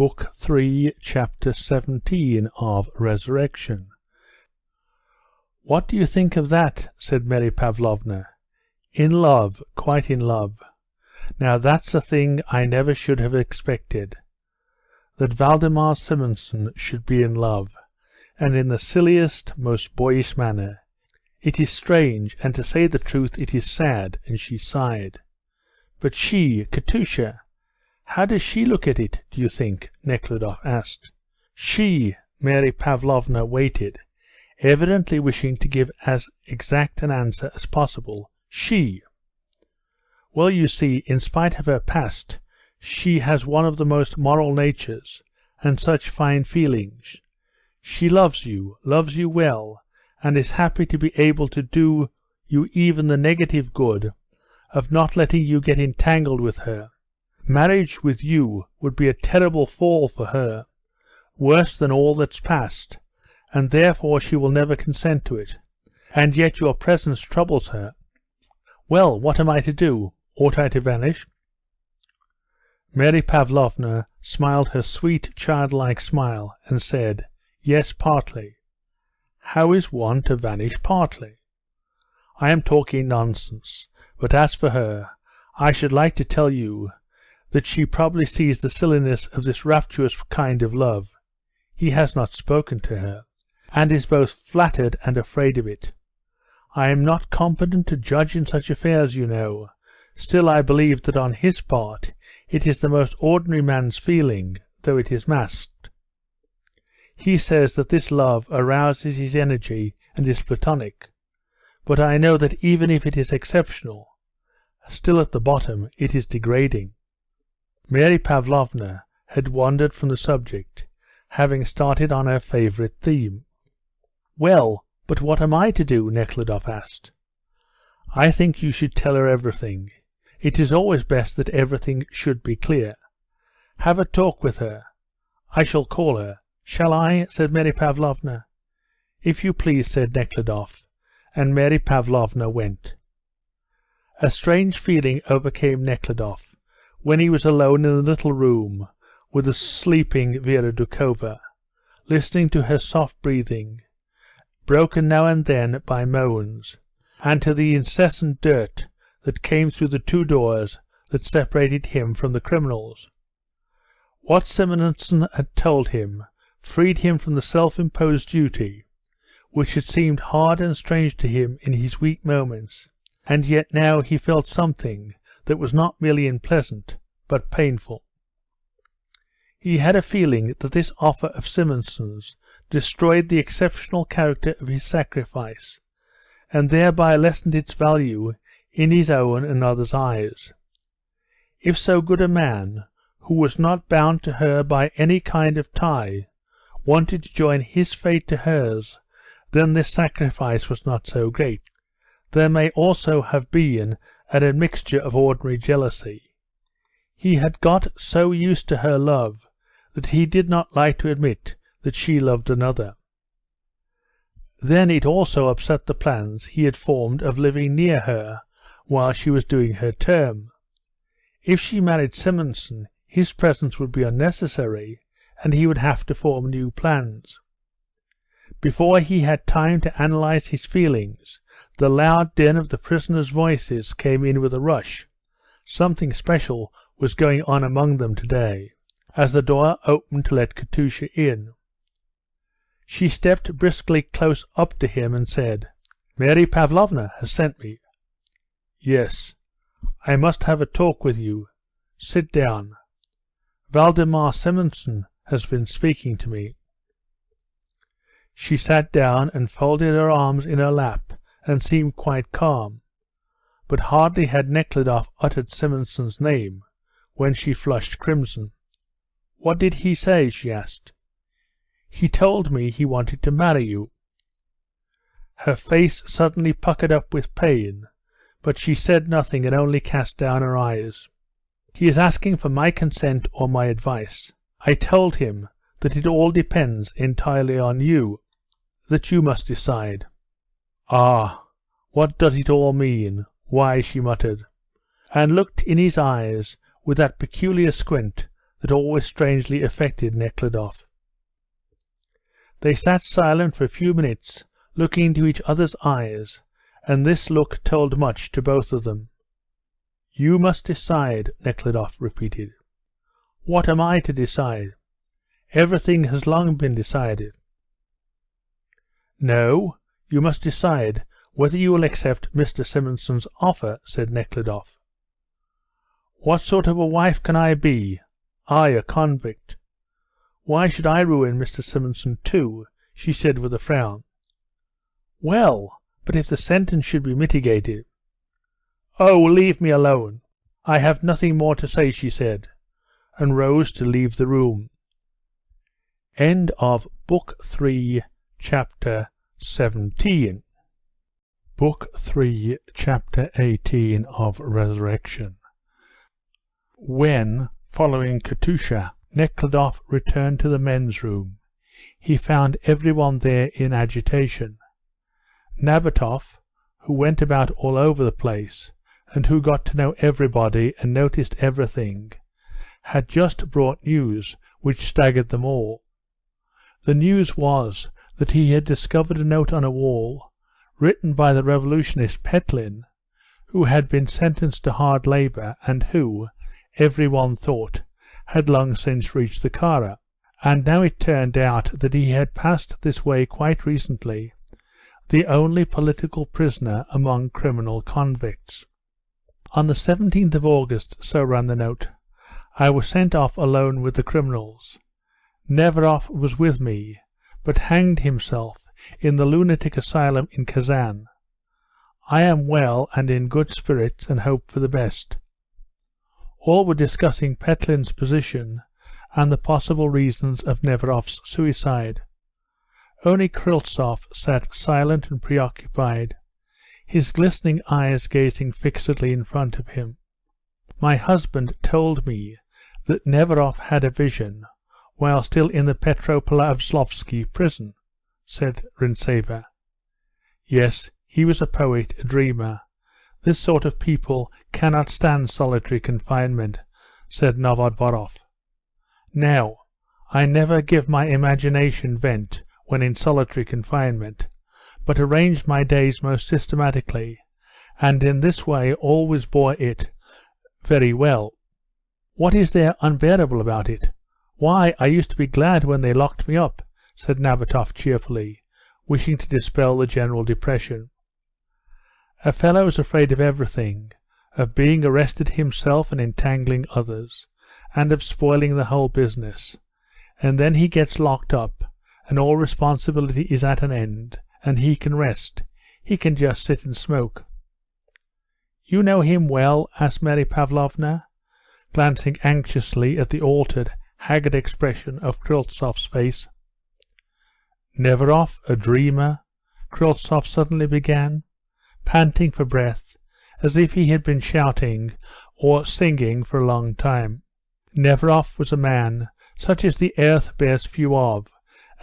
Book 3, Chapter 17 of Resurrection. "What do you think of that?" said Mary Pavlovna. "In love, quite in love. Now that's a thing I never should have expected. That Valdemar Simonson should be in love, and in the silliest, most boyish manner. It is strange, and to say the truth it is sad," and she sighed. "But she, Katusha, how does she look at it, do you think?" Nekhludoff asked. "She..." Mary Pavlovna waited, evidently wishing to give as exact an answer as possible. "She... Well, you see, in spite of her past, she has one of the most moral natures, and such fine feelings. She loves you well, and is happy to be able to do you even the negative good of not letting you get entangled with her. Marriage with you would be a terrible fall for her, worse than all that's past, and therefore she will never consent to it. And yet your presence troubles her. Well, what am I to do? Ought I to vanish?" Mary Pavlovna smiled her sweet, childlike smile, and said, "Yes, partly." "How is one to vanish partly?" "I am talking nonsense. But as for her, I should like to tell you that she probably sees the silliness of this rapturous kind of love. He has not spoken to her, and is both flattered and afraid of it. I am not competent to judge in such affairs, you know. Still I believe that on his part it is the most ordinary man's feeling, though it is masked. He says that this love arouses his energy and is platonic, but I know that even if it is exceptional, still at the bottom it is degrading." Mary Pavlovna had wandered from the subject, having started on her favourite theme. "Well, but what am I to do?" Nekhludoff asked. "I think you should tell her everything. It is always best that everything should be clear. Have a talk with her. I shall call her. Shall I?" said Mary Pavlovna. "If you please," said Nekhludoff, and Mary Pavlovna went. A strange feeling overcame Nekhludoff when he was alone in the little room with the sleeping Vera Doukhova, listening to her soft breathing, broken now and then by moans, and to the incessant dirt that came through the two doors that separated him from the criminals. What Simonson had told him freed him from the self-imposed duty, which had seemed hard and strange to him in his weak moments, and yet now he felt something that was not merely unpleasant, but painful. He had a feeling that this offer of Simonson's destroyed the exceptional character of his sacrifice, and thereby lessened its value in his own and others' eyes. If so good a man, who was not bound to her by any kind of tie, wanted to join his fate to hers, then this sacrifice was not so great. There may also have been an admixture of ordinary jealousy. He had got so used to her love that he did not like to admit that she loved another. Then it also upset the plans he had formed of living near her while she was doing her term. If she married Simonson, his presence would be unnecessary, and he would have to form new plans. Before he had time to analyze his feelings, the loud din of the prisoners' voices came in with a rush. Something special was going on among them today, as the door opened to let Katusha in. She stepped briskly close up to him and said, "Mary Pavlovna has sent me." "Yes." "I must have a talk with you. Sit down. Valdemar Simonson has been speaking to me." She sat down and folded her arms in her lap and seemed quite calm, but hardly had Nekhludoff uttered Simonson's name when she flushed crimson. "What did he say?" she asked. "He told me he wanted to marry you." Her face suddenly puckered up with pain, but she said nothing and only cast down her eyes. "He is asking for my consent or my advice. I told him that it all depends entirely on you, that you must decide." "Ah, what does it all mean? Why?" she muttered, and looked in his eyes with that peculiar squint that always strangely affected Nekhludoff. They sat silent for a few minutes, looking into each other's eyes, and this look told much to both of them. "You must decide," Nekhludoff repeated. "What am I to decide? Everything has long been decided." "No, you must decide whether you will accept Mr. Simonson's offer," said Nekhludoff. "What sort of a wife can I be? I, a convict? Why should I ruin Mr. Simonson too?" she said with a frown. "Well, but if the sentence should be mitigated—" "Oh, leave me alone. I have nothing more to say," she said, and rose to leave the room. End of Book 3, Chapter 17. Book 3, Chapter 18 of Resurrection. When, following Katusha, Nekhludoff returned to the men's room, he found everyone there in agitation. Nabatoff, who went about all over the place, and who got to know everybody and noticed everything, had just brought news which staggered them all. The news was that he had discovered a note on a wall, written by the revolutionist Petlin, who had been sentenced to hard labour and who, every one thought, had long since reached the Kara, and now it turned out that he had passed this way quite recently, the only political prisoner among criminal convicts. On the 17th of August, so ran the note, I was sent off alone with the criminals. Neveroff was with me, but hanged himself in the lunatic asylum in Kazan. I am well and in good spirits and hope for the best. All were discussing Petlin's position and the possible reasons of Neveroff's suicide. Only Kryltsov sat silent and preoccupied, his glistening eyes gazing fixedly in front of him. My husband told me that Neveroff had a vision while still in the Petropavlovsky prison, said Rintseva. Yes, he was a poet, a dreamer. This sort of people cannot stand solitary confinement, said Novodvorov. Now, I never give my imagination vent when in solitary confinement, but arranged my days most systematically, and in this way always bore it very well. What is there unbearable about it? Why, I used to be glad when they locked me up, said Nabatoff cheerfully, wishing to dispel the general depression. A fellow is afraid of everything, of being arrested himself and entangling others, and of spoiling the whole business, and then he gets locked up, and all responsibility is at an end, and he can rest, he can just sit and smoke. You know him well? Asked Mary Pavlovna, glancing anxiously at the altered, haggard expression of Kryltsov's face. Neveroff, a dreamer, Kryltsov suddenly began, panting for breath, as if he had been shouting or singing for a long time. Neveroff was a man such as the earth bears few of,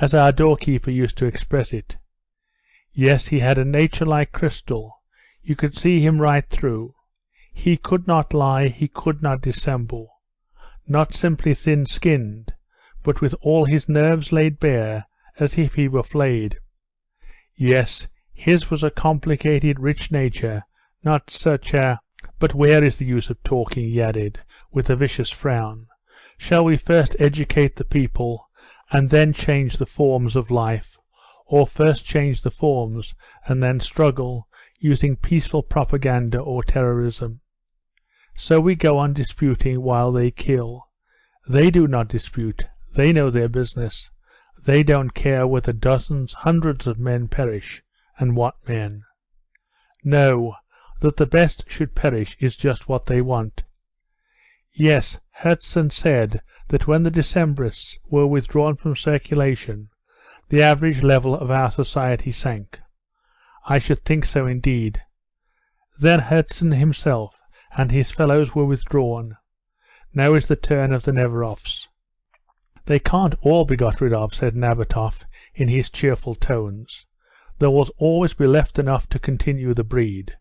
as our doorkeeper used to express it. Yes, he had a nature like crystal. You could see him right through. He could not lie, he could not dissemble. Not simply thin-skinned, but with all his nerves laid bare, as if he were flayed. Yes, his was a complicated, rich nature, not such a... But where is the use of talking, he added, with a vicious frown. Shall we first educate the people, and then change the forms of life, or first change the forms, and then struggle, using peaceful propaganda or terrorism? So we go on disputing while they kill. They do not dispute, they know their business. They don't care whether dozens, hundreds of men perish, and what men. No, that the best should perish is just what they want. Yes, Herzen said that when the Decembrists were withdrawn from circulation, the average level of our society sank. I should think so indeed. Then Herzen himself and his fellows were withdrawn. Now is the turn of the Neveroffs. They can't all be got rid of, said Nabatoff in his cheerful tones. There will always be left enough to continue the breed.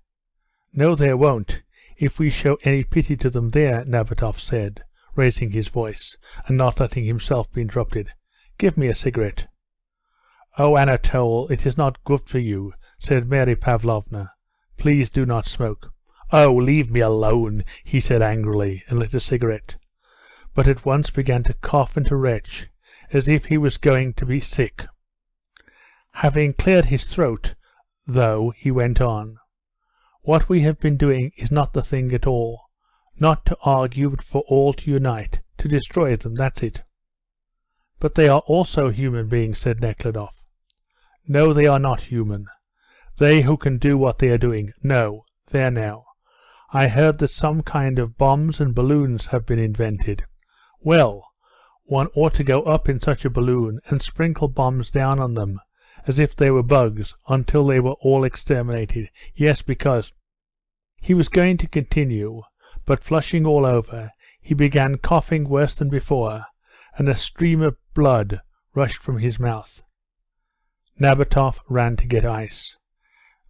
No, there won't, if we show any pity to them there, Nabatoff said, raising his voice, and not letting himself be interrupted. "Give me a cigarette." "Oh, Anatole, it is not good for you," said Mary Pavlovna. "Please do not smoke." "Oh, leave me alone," he said angrily, and lit a cigarette, but at once began to cough and to retch, as if he was going to be sick. Having cleared his throat, though, he went on. "What we have been doing is not the thing at all. Not to argue, but for all to unite, to destroy them, that's it." "But they are also human beings," said Nekhludoff. "No, they are not human. They who can do what they are doing. No, there now. I heard that some kind of bombs and balloons have been invented. Well, one ought to go up in such a balloon and sprinkle bombs down on them, as if they were bugs, until they were all exterminated. Yes, because—" He was going to continue, but flushing all over, he began coughing worse than before, and a stream of blood rushed from his mouth. Nabatoff ran to get ice.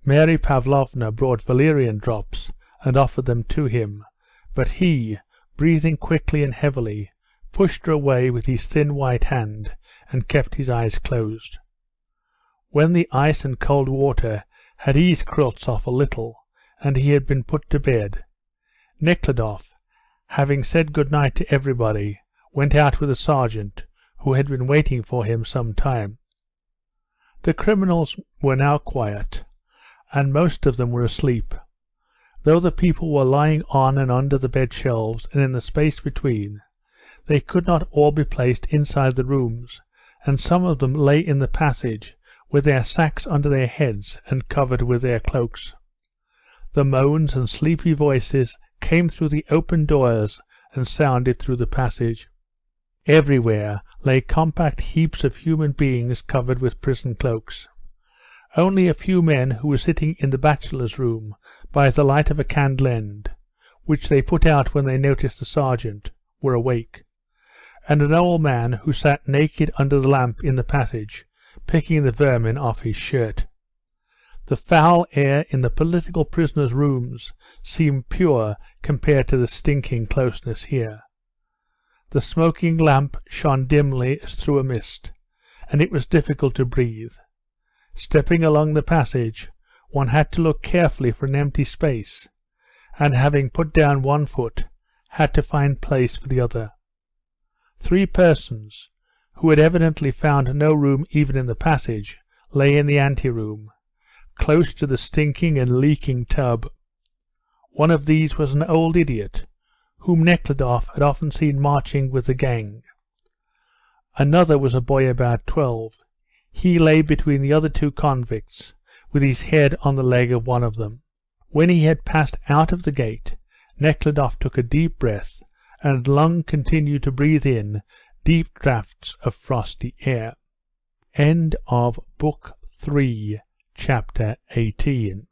Mary Pavlovna brought valerian drops and offered them to him, but he, breathing quickly and heavily, pushed her away with his thin white hand and kept his eyes closed. When the ice and cold water had eased Kryltzoff a little, and he had been put to bed, Nekhludoff, having said good night to everybody, went out with the sergeant, who had been waiting for him some time. The criminals were now quiet, and most of them were asleep. Though the people were lying on and under the bed shelves and in the space between, they could not all be placed inside the rooms, and some of them lay in the passage with their sacks under their heads and covered with their cloaks. The moans and sleepy voices came through the open doors and sounded through the passage. Everywhere lay compact heaps of human beings covered with prison cloaks. Only a few men who were sitting in the bachelor's room by the light of a candle end, which they put out when they noticed the sergeant, were awake, and an old man who sat naked under the lamp in the passage, picking the vermin off his shirt. The foul air in the political prisoners' rooms seemed pure compared to the stinking closeness here. The smoking lamp shone dimly as through a mist, and it was difficult to breathe. Stepping along the passage, one had to look carefully for an empty space, and having put down one foot, had to find place for the other. 3 persons, who had evidently found no room even in the passage, lay in the ante-room, close to the stinking and leaking tub. One of these was an old idiot, whom Nekhludoff had often seen marching with the gang. Another was a boy about 12. He lay between the other 2 convicts, with his head on the leg of one of them. When he had passed out of the gate, Nekhludoff took a deep breath, and Lung continued to breathe in deep draughts of frosty air. End of Book 3, Chapter 18.